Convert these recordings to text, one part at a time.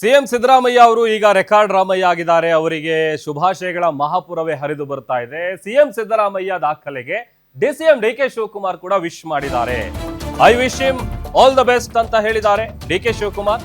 CM Siddaramaiah ಅವರು ಈಗ record Ramaiah ಆಗಿದ್ದಾರೆ. ಅವರಿಗೆ ಶುಭಾಶಯಗಳ ಮಹಾಪುರವೇ ಹರಿದು ಬರ್ತಾ ಇದೆ. ಸಿಎಂ ಸಿದ್ದರಾಮಯ್ಯ ದಾಖಲೆಗೆ ಡಿಸಿಎಂ ಡಿಕೆ ಶಿವಕುಮಾರ್ ಕೂಡ ವಿಶ್ ಮಾಡಿದ್ದಾರೆ. I wish him all the best ಅಂತ ಹೇಳಿದ್ದಾರೆ ಡಿಕೆ ಶಿವಕುಮಾರ್.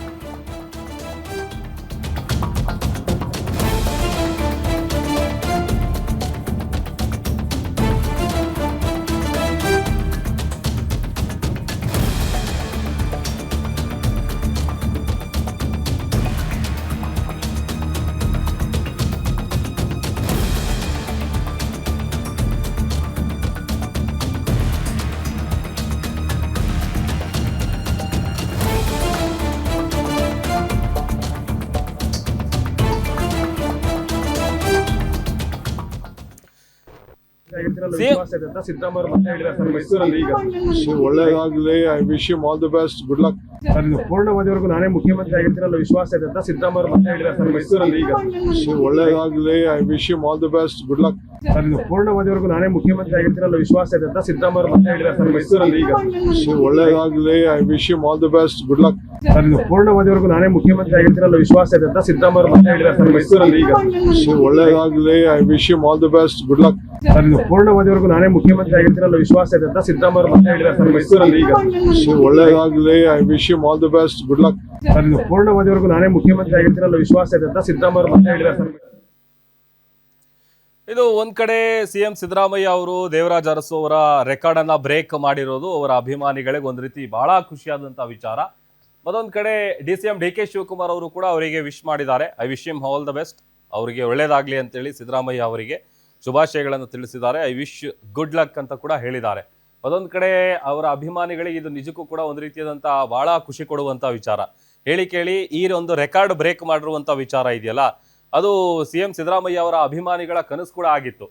ಒಳ್ಳೆಯದಾಗಲಿ. I wish you all the best. Good luck. ಪೂರ್ಣವಾದವರೆಗೂ ನಾನೇ ಮುಖ್ಯಮಂತ್ರಿ ಆಗಿರ್ತೀನಿ ಅನ್ನೋ ವಿಶ್ವಾಸ ಇದೆ ಅಂತ ಸಿದ್ದರಾಮಯ್ಯ ಮತ್ತೆ ಹೇಳಿದ್ದಾರೆ ಸರ್ ಮೈಸೂರಲ್ಲಿ. ಈಗ ಒಳ್ಳೆಯದಾಗಲಿ. I wish you all the best. Good luck. ಪೂರ್ಣವಾದವರೆಗೂ ನಾನೇ ಮುಖ್ಯಮಂತ್ರಿ ಆಗಿರ್ತೀನಿ ಅನ್ನೋ ವಿಶ್ವಾಸ ಇದೆ ಅಂತ ಸಿದ್ದರಾಮಯ್ಯ ಮತ್ತೆ ಹೇಳಿದ್ದಾರೆ ಸರ್ ಮೈಸೂರಲ್ಲಿ. ಈಗ ಒಳ್ಳೆಯದಾಗಲಿ. I wish you all the best. Good luck. ಪೂರ್ಣವಾದವರೆಗೂ ನಾನೇ ಮುಖ್ಯಮಂತ್ರಿ ಆಗಿರ್ತೀನಿ ಅನ್ನೋ ವಿಶ್ವಾಸ ಇದೆ ಅಂತ ಸಿದ್ದರಾಮಯ್ಯ ಮತ್ತೆ ಹೇಳಿದ್ದಾರೆ ಸರ್ ಮೈಸೂರಲ್ಲಿ. ಈಗ ಒಳ್ಳೆಯದಾಗಲಿ. I wish you all the best. Good luck. ಪೂರ್ಣವಾದವರೆಗೂ ನಾನೇ ಮುಖ್ಯಮಂತ್ರಿ ಆಗಿರ್ತೀನಿ ಅನ್ನೋ ವಿಶ್ವಾಸ ಇದೆ ಅಂತ ಸಿದ್ದರಾಮಯ್ಯ ಮತ್ತೆ ಹೇಳಿದ್ದಾರೆ ಸರ್ ಮೈಸೂರಲ್ಲಿ. ಈಗ ಒಳ್ಳೆಯದಾಗಲಿ. I wish you all the best. Good luck. ಪೂರ್ಣವಾದವರೆಗೂ ನಾನೇ ಮುಖ್ಯಮಂತ್ರಿ ಆಗಿರ್ತೀನಿ ಅನ್ನೋ ವಿಶ್ವಾಸ ಇದೆ ಅಂತ ಸಿದ್ದರಾಮಯ್ಯ ಮತ್ತೆ ಹೇಳಿದ್ದಾರೆ ಸರ್. ಇದು ಒಂದ್ ಕಡೆ ಸಿಎಂ ಸಿದ್ದರಾಮಯ್ಯ ಅವರು ದೇವರಾಜ್ ಅರಸು ಅವರ ರೆಕಾರ್ಡ್ ಅನ್ನ ಬ್ರೇಕ್ ಮಾಡಿರೋದು ಅವರ ಅಭಿಮಾನಿಗಳಿಗೆ ಒಂದ್ ರೀತಿ ಬಹಳ ಖುಷಿಯಾದಂತ ವಿಚಾರ. ಮತ್ತೊಂದ್ ಕಡೆ ಡಿಸಿಎಂ ಡಿಕೆ ಶಿವಕುಮಾರ್ ಅವರು ಕೂಡ ಅವರಿಗೆ ವಿಶ್ ಮಾಡಿದ್ದಾರೆ. I wish him all the best. ಅವರಿಗೆ ಒಳ್ಳೇದಾಗ್ಲಿ ಅಂತೇಳಿ ಸಿದ್ದರಾಮಯ್ಯ ಅವರಿಗೆ ಶುಭಾಶಯಗಳನ್ನು ತಿಳಿಸಿದ್ದಾರೆ. ಐ ವಿಶ್ ಗುಡ್ ಲಕ್ ಅಂತ ಕೂಡ ಹೇಳಿದ್ದಾರೆ. ಅದೊಂದು ಕಡೆ ಅವರ ಅಭಿಮಾನಿಗಳಿಗೆ ಇದು ನಿಜಕ್ಕೂ ಕೂಡ ಒಂದು ರೀತಿಯಾದಂಥ ಬಹಳ ಖುಷಿ ಕೊಡುವಂಥ ವಿಚಾರ. ಕೇಳಿ ಈ ಒಂದು ರೆಕಾರ್ಡ್ ಬ್ರೇಕ್ ಮಾಡಿರುವಂಥ ವಿಚಾರ ಇದೆಯಲ್ಲ, ಅದು ಸಿಎಂ ಸಿದ್ದರಾಮಯ್ಯ ಅವರ ಅಭಿಮಾನಿಗಳ ಕನಸು ಕೂಡ ಆಗಿತ್ತು.